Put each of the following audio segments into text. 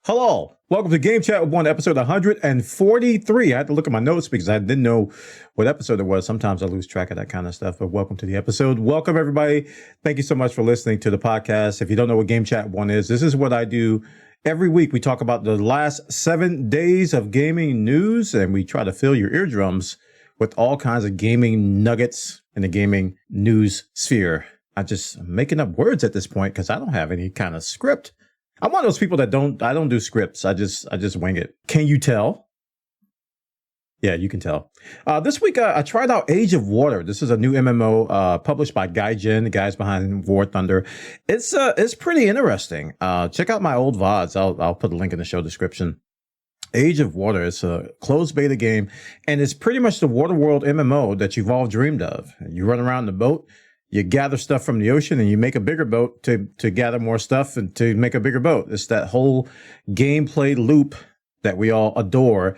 Hello, welcome to Game Chat with Bwana, episode 143. I had to look at my notes because I didn't know what episode it was. Sometimes I lose track of that kind of stuff, but welcome to the episode. Welcome, everybody. Thank you so much for listening to the podcast. If you don't know what Game Chat with Bwana is, this is what I do every week. We talk about the last 7 days of gaming news, and we try to fill your eardrums with all kinds of gaming nuggets in the gaming news sphere. I'm just making up words at this point because I don't have any kind of script. I'm one of those people that I don't do scripts. I just wing it. Can you tell? Yeah, you can tell. This week, I tried out Age of Water. This is a new MMO published by Gaijin, the guys behind War Thunder. It's pretty interesting. Check out my old VODs. I'll put a link in the show description. Age of Water is a closed beta game, and it's pretty much the Water World MMO that you've all dreamed of. You run around the boat. You gather stuff from the ocean and you make a bigger boat to gather more stuff and to make a bigger boat. It's that whole gameplay loop that we all adore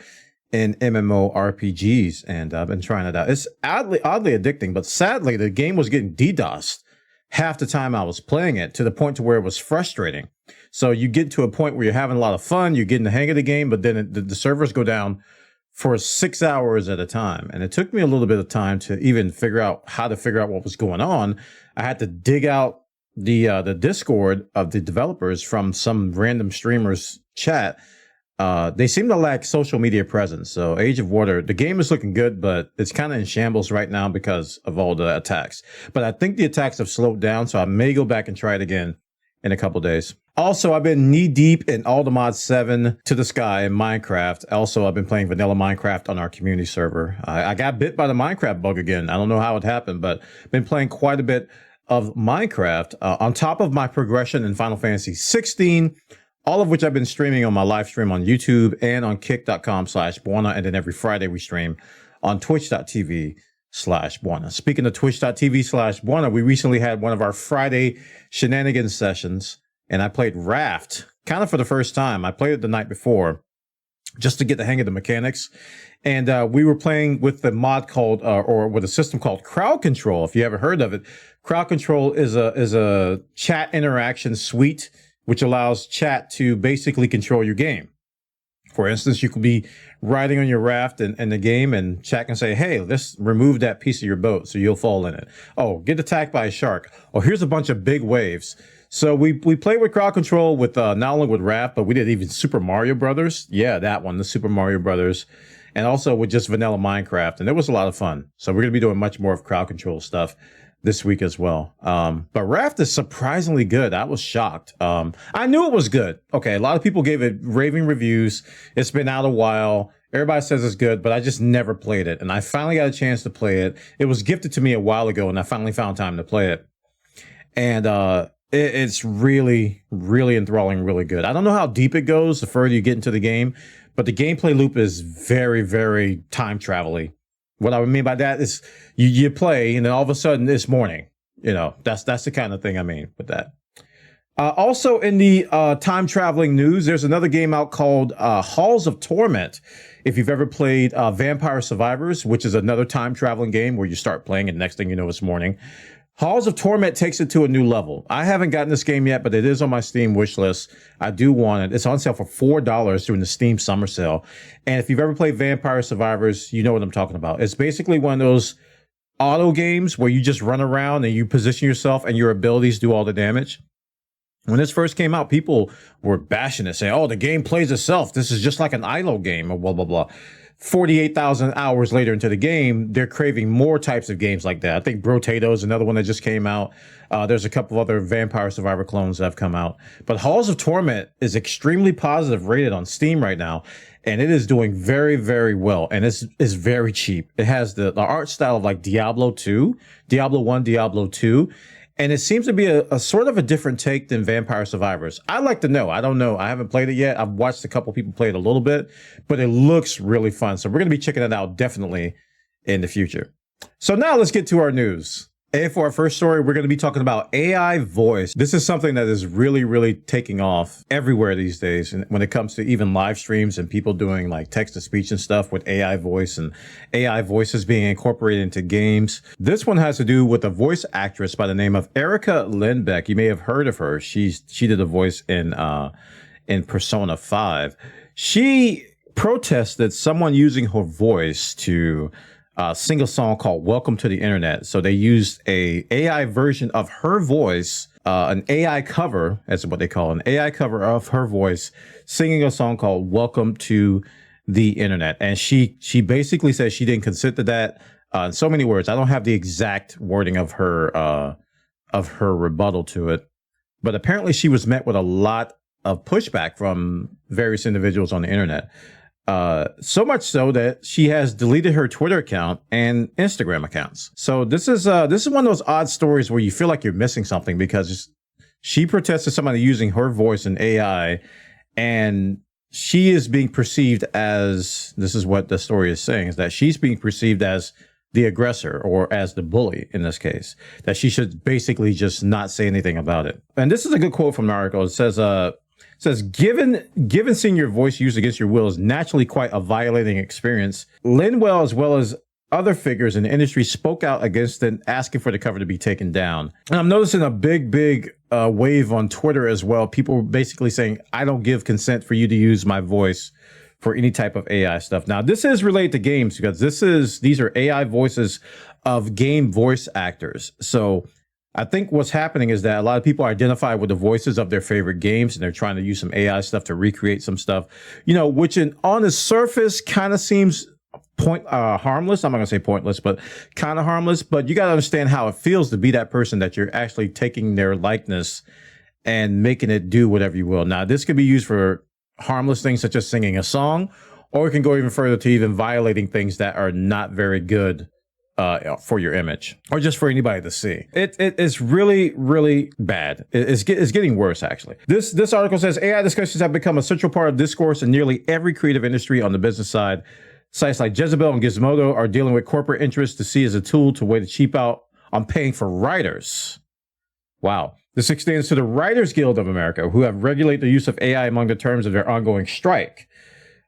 in MMORPGs. And I've been trying it out. It's oddly addicting, but sadly the game was getting DDoSed half the time I was playing it, to the point to where it was frustrating. So you get to a point where you're having a lot of fun, you're getting the hang of the game, but then the servers go down for 6 hours at a time. And it took me a little bit of time to even figure out what was going on. I had to dig out the Discord of the developers from some random streamer's chat. They seem to lack social media presence. So Age of Water, the game is looking good, but it's kind of in shambles right now because of all the attacks. But I think the attacks have slowed down, so I may go back and try it again in a couple days. Also, I've been knee deep in All the Mod 7 to the Sky in Minecraft. Also, I've been playing vanilla Minecraft on our community server. I got bit by the Minecraft bug again. I don't know how it happened, but been playing quite a bit of Minecraft on top of my progression in Final Fantasy 16, all of which I've been streaming on my live stream on YouTube and on kick.com/Bwana. And then every Friday we stream on twitch.tv/Bwana. Speaking of twitch.tv/Bwana, we recently had one of our Friday shenanigans sessions, and I played Raft kind of for the first time. I played it the night before just to get the hang of the mechanics. And we were playing with the mod called, or with a system called Crowd Control. If you haven't heard of it, Crowd Control is a chat interaction suite, which allows chat to basically control your game. For instance, you could be riding on your raft in the game, and chat can say, hey, let's remove that piece of your boat so you'll fall in it. Oh, get attacked by a shark. Oh, here's a bunch of big waves. So we played with Crowd Control with not only with Raft, but we did even Super Mario Brothers. Yeah, that one, the Super Mario Brothers. And also with just vanilla Minecraft. And it was a lot of fun. So we're going to be doing much more of Crowd Control stuff this week as well. But Raft is surprisingly good. I was shocked. I knew it was good. Okay, a lot of people gave it raving reviews. It's been out a while. Everybody says it's good, but I just never played it. And I finally got a chance to play it. It was gifted to me a while ago, and I finally found time to play it. And it's really, really enthralling, really good. I don't know how deep it goes the further you get into the game, but the gameplay loop is very, very time travel-y. What I mean by that is you play, and then all of a sudden it's morning. You know, that's the kind of thing I mean with that. Also in the time traveling news, there's another game out called Halls of Torment. If you've ever played Vampire Survivors, which is another time traveling game where you start playing and next thing you know it's morning. Halls of Torment takes it to a new level. I haven't gotten this game yet, but it is on my Steam wish list. I do want it. It's on sale for $4 during the Steam summer sale. And if you've ever played Vampire Survivors, you know what I'm talking about. It's basically one of those auto games where you just run around and you position yourself and your abilities do all the damage. When this first came out, people were bashing it, saying, oh, the game plays itself. This is just like an ILO game, or blah, blah, blah. 48,000 hours later into the game, they're craving more types of games like that. I think Brotato is another one that just came out. There's a couple other Vampire Survivor clones that have come out. But Halls of Torment is extremely positive rated on Steam right now, and it is doing very, very well. And it's very cheap. It has the art style of like Diablo 2, Diablo 1, Diablo 2. And it seems to be a sort of a different take than Vampire Survivors. I'd like to know. I don't know. I haven't played it yet. I've watched a couple people play it a little bit, but it looks really fun. So we're going to be checking it out definitely in the future. So now let's get to our news. And for our first story, we're going to be talking about AI voice. This is something that is really, really taking off everywhere these days. And when it comes to even live streams and people doing like text to speech and stuff with AI voice and AI voices being incorporated into games. This one has to do with a voice actress by the name of Erika Lindbeck. You may have heard of her. She did a voice in in Persona 5. She protested someone using her voice to sing a song called Welcome to the Internet. So they used a AI version of her voice, an AI cover, that's what they call it, an AI cover of her voice, singing a song called Welcome to the Internet. And she basically says she didn't consent to that. In so many words, I don't have the exact wording of her rebuttal to it, but apparently she was met with a lot of pushback from various individuals on the internet. So much so that she has deleted her Twitter account and Instagram accounts. So this is one of those odd stories where you feel like you're missing something, because she protested somebody using her voice in AI, and she is being perceived as, this is what the story is saying, is that she's being perceived as the aggressor, or as the bully in this case, that she should basically just not say anything about it. And this is a good quote from Naraka. It says, given seeing your voice used against your will is naturally quite a violating experience. Lindwell, as well as other figures in the industry, spoke out against it, asking for the cover to be taken down. And I'm noticing a big wave on Twitter as well. People basically saying, I don't give consent for you to use my voice for any type of AI stuff. Now, this is related to games, because these are AI voices of game voice actors. So I think what's happening is that a lot of people identify with the voices of their favorite games, and they're trying to use some AI stuff to recreate some stuff, which on the surface kind of seems harmless. I'm not gonna say pointless, but kind of harmless. But you got to understand how it feels to be that person, that you're actually taking their likeness and making it do whatever you will. Now, this could be used for harmless things such as singing a song, or it can go even further to even violating things that are not very good for your image, or just for anybody to see. It's really bad. It's getting worse, actually. This article says AI discussions have become a central part of discourse in nearly every creative industry on the business side. Sites like Jezebel and Gizmodo are dealing with corporate interests to see as a tool to way to cheap out on paying for writers. Wow. This extends to the Writers Guild of America, who have regulated the use of AI among the terms of their ongoing strike,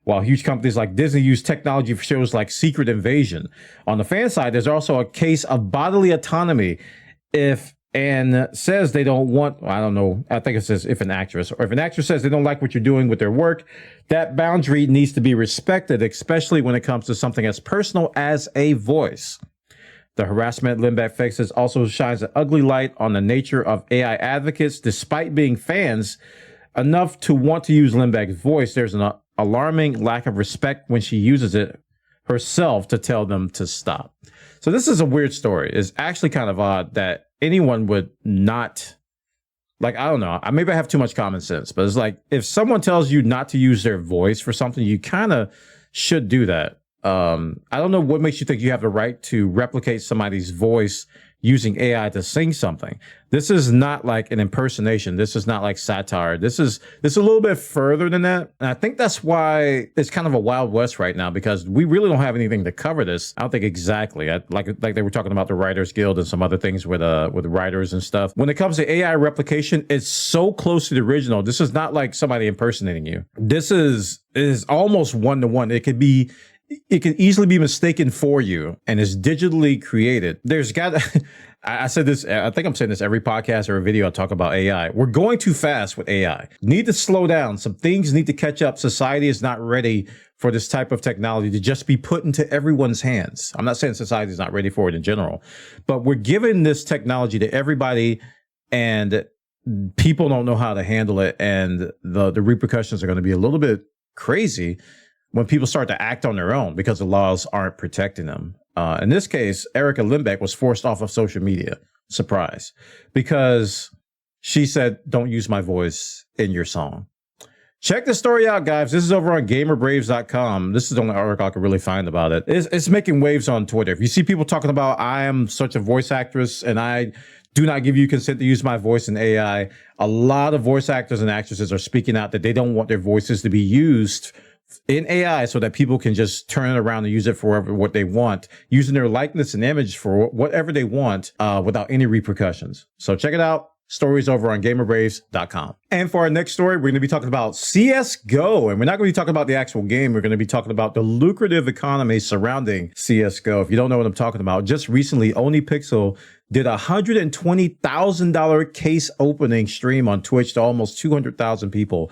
while huge companies like Disney use technology for shows like Secret Invasion. On the fan side, there's also a case of bodily autonomy and says they don't want, I don't know, I think it says if an actress says they don't like what you're doing with their work, that boundary needs to be respected, especially when it comes to something as personal as a voice. The harassment Lindbeck faces also shines an ugly light on the nature of AI advocates. Despite being fans enough to want to use Lindbeck's voice, there's an alarming lack of respect when she uses it herself to tell them to stop. So this is a weird story. It's actually kind of odd that anyone would not, like, I don't know, maybe I have too much common sense, but it's like, if someone tells you not to use their voice for something, you kind of should do that. I don't know what makes you think you have the right to replicate somebody's voice using AI to sing something. This is not like an impersonation. This is not like satire. This is a little bit further than that. And I think that's why it's kind of a Wild West right now, because we really don't have anything to cover this. I don't think exactly. Like they were talking about the Writers Guild and some other things with writers and stuff. When it comes to AI replication, it's so close to the original. This is not like somebody impersonating you. This is almost one-to-one. It can easily be mistaken for you, and is digitally created. I said this, I think I'm saying this every podcast or a video I talk about AI. We're going too fast with AI. Need to slow down. Some things need to catch up. Society is not ready for this type of technology to just be put into everyone's hands. I'm not saying society is not ready for it in general, but we're giving this technology to everybody, and people don't know how to handle it. And the repercussions are going to be a little bit crazy when people start to act on their own because the laws aren't protecting them. In this case, Erica Lindbeck was forced off of social media. Surprise. Because she said, don't use my voice in your song. Check this story out, guys. This is over on gamerbraves.com. This is the only article I could really find about it. It's making waves on Twitter. If you see people talking about, I am such a voice actress and I do not give you consent to use my voice in AI, a lot of voice actors and actresses are speaking out that they don't want their voices to be used in AI so that people can just turn it around and use it for what they want, using their likeness and image for whatever they want without any repercussions. So check it out. Stories over on gamerbraves.com. And for our next story, we're going to be talking about CSGO. And we're not going to be talking about the actual game. We're going to be talking about the lucrative economy surrounding CSGO. If you don't know what I'm talking about, just recently, OniPixel did a $120,000 case opening stream on Twitch to almost 200,000 people.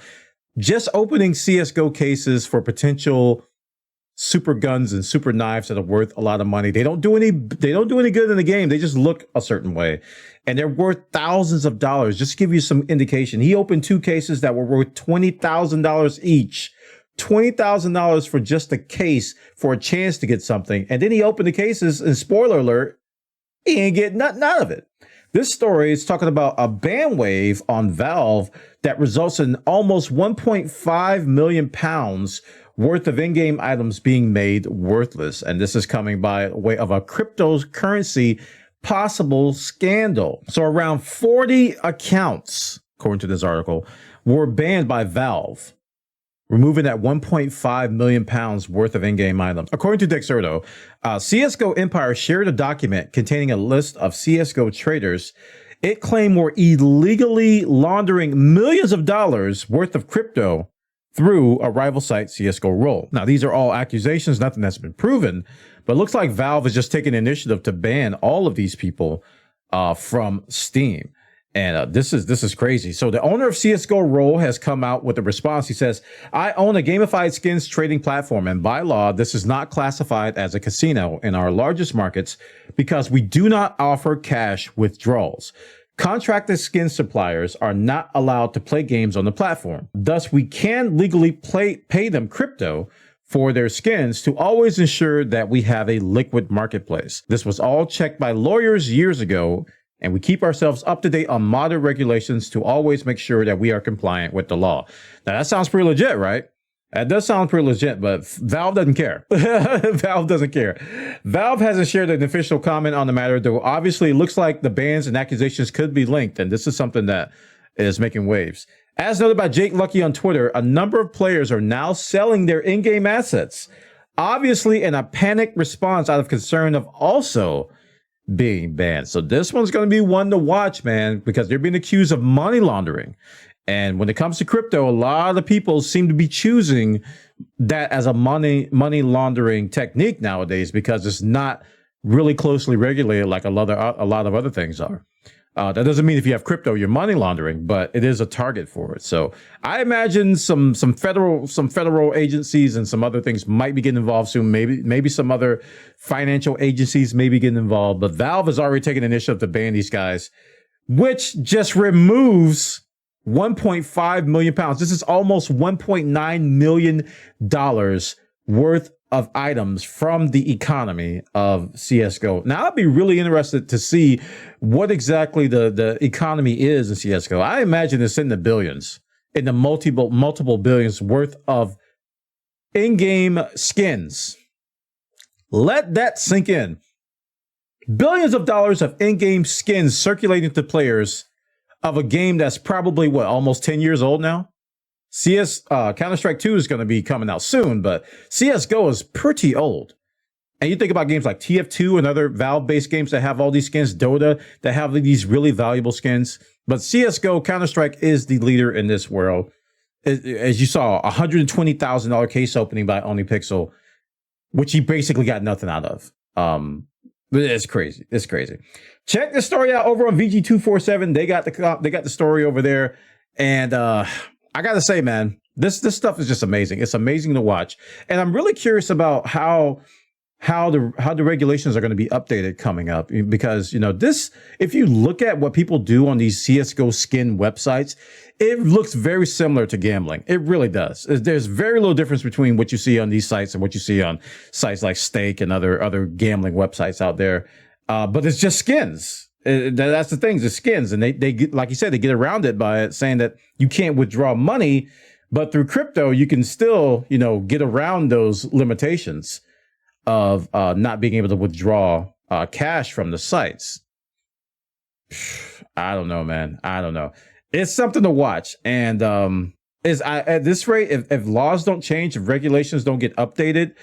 just opening CSGO cases for potential super guns and super knives that are worth a lot of money. They don't do any good in the game. They just look a certain way. And they're worth thousands of dollars. Just to give you some indication, he opened 2 cases that were worth $20,000 each. $20,000 for just a case for a chance to get something. And then he opened the cases, and spoiler alert, he ain't getting nothing out of it. This story is talking about a ban wave on Valve that results in almost 1.5 million pounds worth of in-game items being made worthless. And this is coming by way of a cryptocurrency possible scandal. So around 40 accounts, according to this article, were banned by Valve, removing that 1.5 million pounds worth of in-game items. According to Dexerto, CSGO Empire shared a document containing a list of CSGO traders it claimed were illegally laundering millions of dollars worth of crypto through a rival site, CSGORoll. Now, these are all accusations, nothing that's been proven, but it looks like Valve is just taking initiative to ban all of these people from Steam. And this is crazy. So the owner of CSGORoll has come out with a response. He says, I own a gamified skins trading platform, and by law, this is not classified as a casino in our largest markets because we do not offer cash withdrawals. Contracted skin suppliers are not allowed to play games on the platform. Thus, we can legally pay them crypto for their skins to always ensure that we have a liquid marketplace. This was all checked by lawyers years ago, and we keep ourselves up to date on modern regulations to always make sure that we are compliant with the law. Now, that sounds pretty legit, right? That does sound pretty legit, but Valve doesn't care. Valve doesn't care. Valve hasn't shared an official comment on the matter, though obviously it looks like the bans and accusations could be linked, and this is something that is making waves. As noted by Jake Lucky on Twitter, a number of players are now selling their in-game assets, obviously in a panicked response out of concern of also being banned. So this one's going to be one to watch, man, because they're being accused of money laundering. And when it comes to crypto, a lot of people seem to be choosing that as a money laundering technique nowadays because it's not really closely regulated like a lot of other things are. That doesn't mean if you have crypto, you're money laundering, but it is a target for it. So I imagine some federal agencies and some other things might be getting involved soon. Maybe some other financial agencies may be getting involved. But Valve has already taken initiative to ban these guys, which just removes 1.5 million pounds. This is almost $1.9 million worth of items from the economy of CSGO. Now, I'd be really interested to see what exactly the economy is in CSGO. I imagine it's in the billions, in the multiple billions worth of in-game skins. Let that sink in. Billions of dollars of in-game skins circulating to players of a game that's probably, what, almost 10 years old now? Counter-Strike 2 is going to be coming out soon, but CSGO is pretty old. And you think about games like TF2 and other Valve-based games that have all these skins, Dota, that have these really valuable skins. But CSGO, Counter-Strike is the leader in this world. As you saw, a $120,000 case opening by OnlyPixel, which he basically got nothing out of. It's crazy. It's crazy. Check the story out over on VG247. They got the story over there. And I gotta say, man, this stuff is just amazing. It's amazing to watch. And I'm really curious about how the regulations are going to be updated coming up, because, you know, this, if you look at what people do on these CSGO skin websites, it looks very similar to gambling. It really does. There's very little difference between what you see on these sites and what you see on sites like Stake and other gambling websites out there. But it's just skins. That's the thing, it's skins. And they get, like you said, they get around it by saying that you can't withdraw money, but through crypto, you can still, you know, get around those limitations of not being able to withdraw cash from the sites. I don't know, man. I don't know. It's something to watch. And at this rate, if laws don't change, if regulations don't get updated,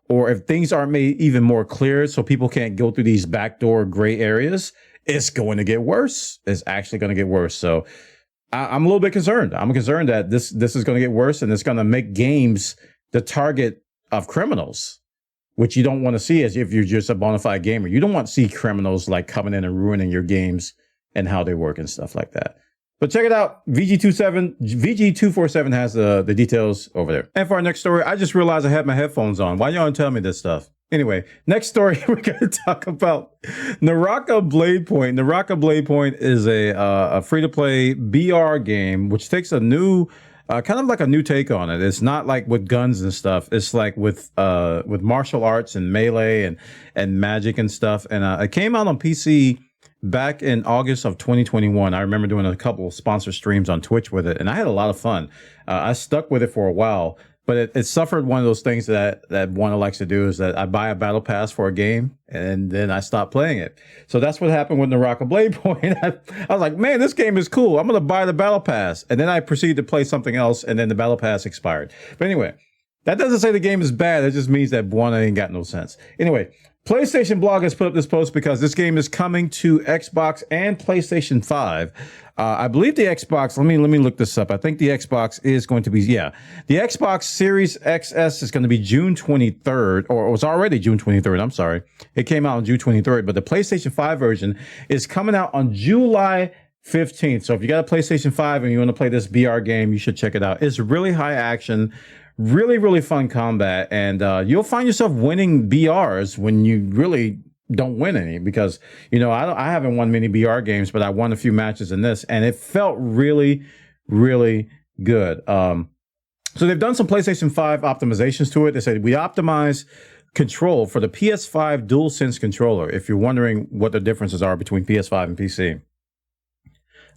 or if things aren't made even more clear so people can't go through these backdoor gray areas, it's going to get worse. It's actually going to get worse. So I'm a little bit concerned. I'm concerned that this is going to get worse, and it's going to make games the target of criminals, which you don't want to see as if you're just a bona fide gamer. You don't want to see criminals like coming in and ruining your games and how they work and stuff like that. But check it out. VG247 has the details over there. And for our next story, I just realized I had my headphones on. Why y'all don't tell me this stuff? Anyway, next story, we're going to talk about Naraka Bladepoint. Naraka Bladepoint is a free-to-play BR game, which takes a new, kind of like a new take on it. It's not like with guns and stuff. It's like with martial arts and melee and magic and stuff. And it came out on PC back in August of 2021. I remember doing a couple of sponsor streams on Twitch with it, and I had a lot of fun. I stuck with it for a while, but it suffered one of those things that Bwana likes to do, is that I buy a battle pass for a game and then I stop playing it. So that's what happened with Naraka Bladepoint. I was like, man, this game is cool. I'm going to buy the battle pass. And then I proceeded to play something else, and then the battle pass expired. But anyway, that doesn't say the game is bad. It just means that Bwana ain't got no sense. Anyway, PlayStation Blog has put up this post because this game is coming to Xbox and PlayStation 5. I believe the Xbox, let me look this up. I think the Xbox is going to be, the Xbox Series XS is going to be June 23rd, or it was already June 23rd. I'm sorry. It came out on June 23rd, but the PlayStation 5 version is coming out on July 15th. So if you got a PlayStation 5 and you want to play this BR game, you should check it out. It's really high action. Really, really fun combat, and you'll find yourself winning BRs when you really don't win any, because, you know, I haven't won many BR games, but I won a few matches in this, and it felt really, really good. So they've done some PlayStation 5 optimizations to it. They said we optimize control for the PS5 DualSense controller, if you're wondering what the differences are between PS5 and PC.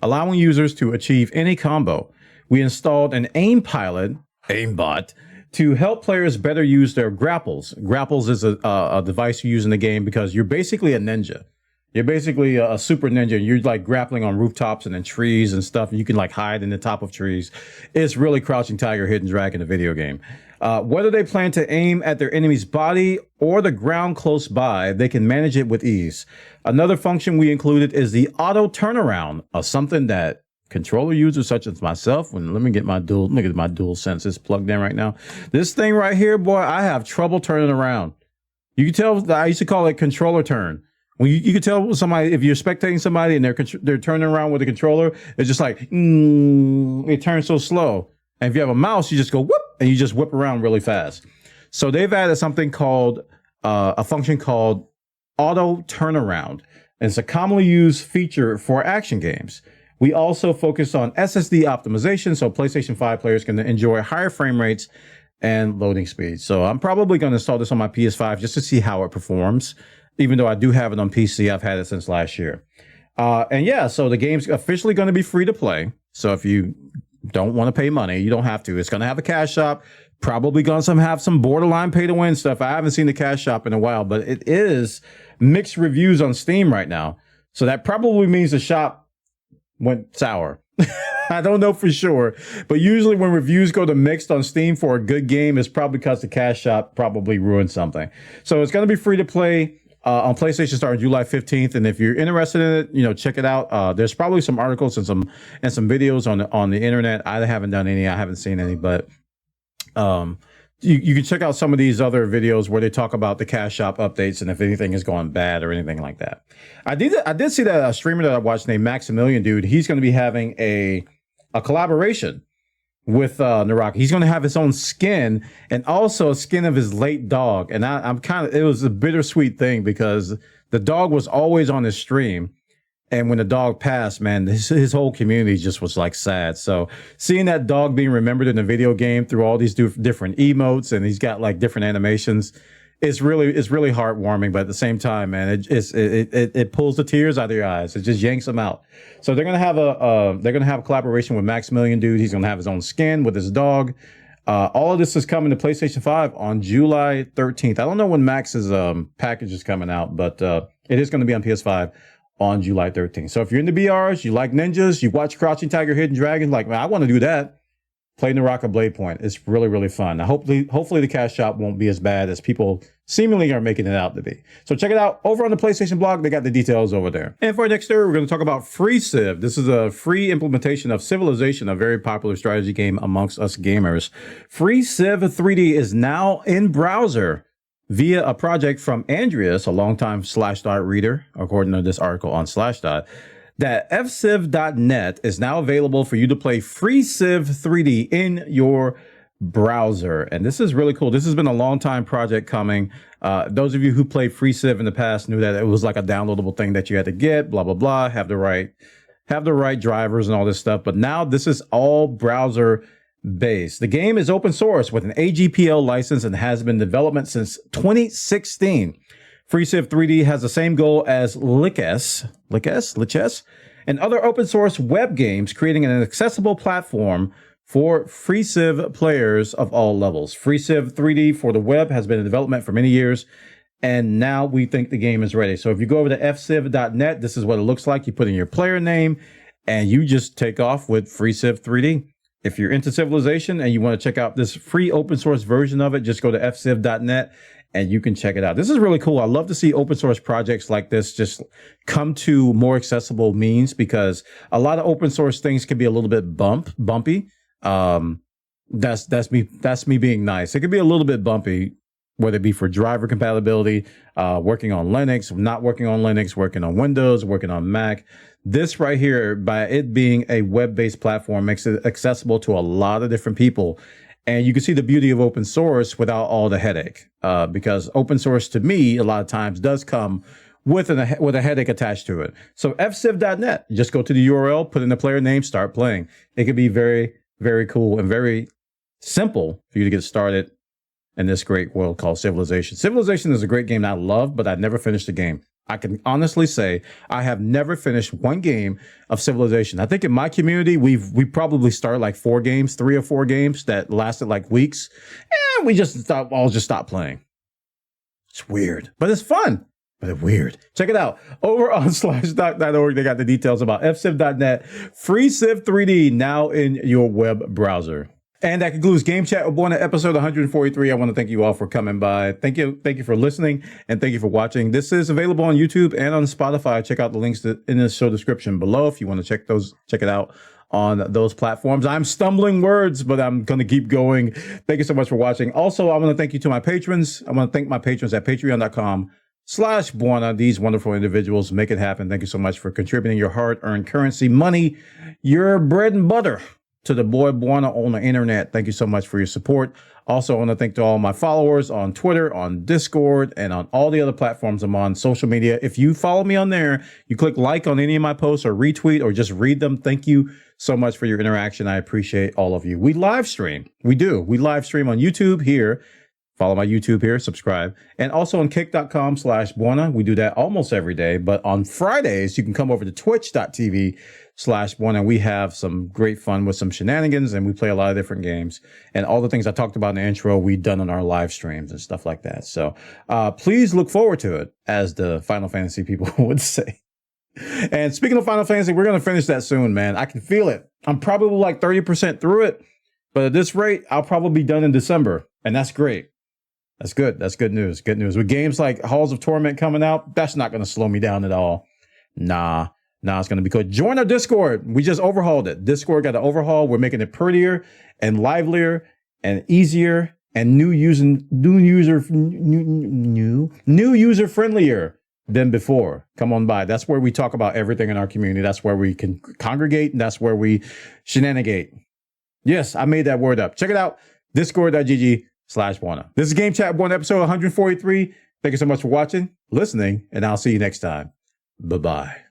Allowing users to achieve any combo. We installed an aim pilot, aimbot, to help players better use their grapples. Grapples is a device you use in the game because you're basically a ninja. You're basically a super ninja. You're like grappling on rooftops and in trees and stuff. And you can like hide in the top of trees. It's really Crouching Tiger, Hidden Dragon, a video game. Whether they plan to aim at their enemy's body or the ground close by, they can manage it with ease. Another function we included is the auto turnaround, something that controller users such as myself, let me get my DualSense. It's plugged in right now. This thing right here, boy, I have trouble turning around. You can tell, I used to call it controller turn. When you can tell somebody, if you're spectating somebody and they're turning around with the controller, it's just like, it turns so slow. And if you have a mouse, you just go whoop, and you just whip around really fast. So they've added something called, a function called auto turnaround. And it's a commonly used feature for action games. We also focus on SSD optimization, so PlayStation 5 players can enjoy higher frame rates and loading speeds. So I'm probably going to install this on my PS5 just to see how it performs. Even though I do have it on PC, I've had it since last year. And yeah, so the game's officially going to be free to play. So if you don't want to pay money, you don't have to. It's going to have a cash shop. Probably going to have some borderline pay to win stuff. I haven't seen the cash shop in a while, but it is mixed reviews on Steam right now. So that probably means the shop went sour. I don't know for sure, but usually when reviews go to mixed on Steam for a good game, it's probably because the cash shop probably ruined something. So it's going to be free to play on PlayStation starting July 15th. And if you're interested in it, you know, check it out. There's probably some articles and some videos on the internet. I haven't done any. I haven't seen any, but you can check out some of these other videos where they talk about the cash shop updates and if anything is going bad or anything like that. I did see that a streamer that I watched named Maximilian Dude, he's going to be having a collaboration with Naraka. He's going to have his own skin and also a skin of his late dog. And it was a bittersweet thing because the dog was always on his stream. And when the dog passed, man, his whole community just was like sad. So seeing that dog being remembered in the video game through all these different emotes, and he's got like different animations, it's really heartwarming. But at the same time, man, it pulls the tears out of your eyes. It just yanks them out. So they're gonna have a collaboration with Maximilian Dude. He's gonna have his own skin with his dog. All of this is coming to PlayStation 5 on July 13th. I don't know when Max's package is coming out, but it is going to be on PS5 on July 13th. So if you're into BRs, you like ninjas, you watch Crouching Tiger, Hidden Dragon, like, man, I want to do that. Play Naraka Bladepoint. It's really, really fun. Now, hopefully the cash shop won't be as bad as people seemingly are making it out to be. So check it out over on the PlayStation blog. They got the details over there. And for our next story, we're going to talk about Freeciv. This is a free implementation of Civilization, a very popular strategy game amongst us gamers. Freeciv 3D is now in browser via a project from Andreas, a longtime Slashdot reader, according to this article on Slashdot. that fciv.net is now available for you to play Freeciv 3D in your browser. And this is really cool. This has been a long time project coming. Those of you who played Freeciv in the past knew that it was like a downloadable thing that you had to get, blah, blah, blah, have the right drivers and all this stuff. But now this is all browser based. The game is open source with an AGPL license and has been in development since 2016. Freeciv 3D has the same goal as Lichess, and other open source web games, creating an accessible platform for Freeciv players of all levels. Freeciv 3D for the web has been in development for many years, and now we think the game is ready. So if you go over to fciv.net, this is what it looks like. You put in your player name, and you just take off with Freeciv 3D. If you're into Civilization and you want to check out this free open source version of it, just go to fciv.net and you can check it out. This is really cool. I love to see open source projects like this just come to more accessible means, because a lot of open source things can be a little bit bumpy. That's me being nice. It can be a little bit bumpy, whether it be for driver compatibility, working on Linux, not working on Linux, working on Windows, working on Mac. This right here, by it being a web-based platform, makes it accessible to a lot of different people. And you can see the beauty of open source without all the headache, because open source to me, a lot of times does come with a headache attached to it. So fciv.net, just go to the URL, put in the player name, start playing. It can be very, very cool and very simple for you to get started in this great world called Civilization. Civilization is a great game that I love, but I never finished the game. I can honestly say I have never finished one game of Civilization. I think in my community, we probably started like 3 or 4 games that lasted like weeks, and we just all stopped playing. It's weird, but it's fun, but it's weird. Check it out. Over on /doc.org, they got the details about fciv.net, Freeciv 3D now in your web browser. And that concludes Game Chat with Bwana, episode 143. I want to thank you all for coming by. Thank you for listening, and thank you for watching. This is available on YouTube and on Spotify. Check out the links in the show description below if you want to check it out on those platforms. I'm stumbling words, but I'm going to keep going. Thank you so much for watching. Also, I want to thank you to my patrons. I want to thank my patrons at patreon.com/Bwana. These wonderful individuals make it happen. Thank you so much for contributing your hard-earned currency, money, your bread and butter to the boy Bwana on the internet. Thank you so much for your support. Also, I want to thank to all my followers on Twitter, on Discord, and on all the other platforms I'm on, social media. If you follow me on there, you click like on any of my posts or retweet or just read them. Thank you so much for your interaction. I appreciate all of you. We live stream. We do. We live stream on YouTube here. Follow my YouTube here, subscribe. And also on kick.com/Bwana. We do that almost every day. But on Fridays, you can come over to twitch.tv/Bwana. We have some great fun with some shenanigans, and we play a lot of different games. And all the things I talked about in the intro, we've done on our live streams and stuff like that. So please look forward to it, as the Final Fantasy people would say. And speaking of Final Fantasy, we're going to finish that soon, man. I can feel it. I'm probably like 30% through it. But at this rate, I'll probably be done in December. And that's great. That's good. That's good news. Good news. With games like Halls of Torment coming out, that's not going to slow me down at all. Nah, it's going to be good. Join our Discord. We just overhauled it. Discord got an overhaul. We're making it prettier and livelier and easier and new user friendlier than before. Come on by. That's where we talk about everything in our community. That's where we can congregate, and that's where we shenanigate. Yes, I made that word up. Check it out. Discord.gg/Bwana. This is Game Chat 1, episode 143. Thank you so much for watching, listening, and I'll see you next time. Bye-bye.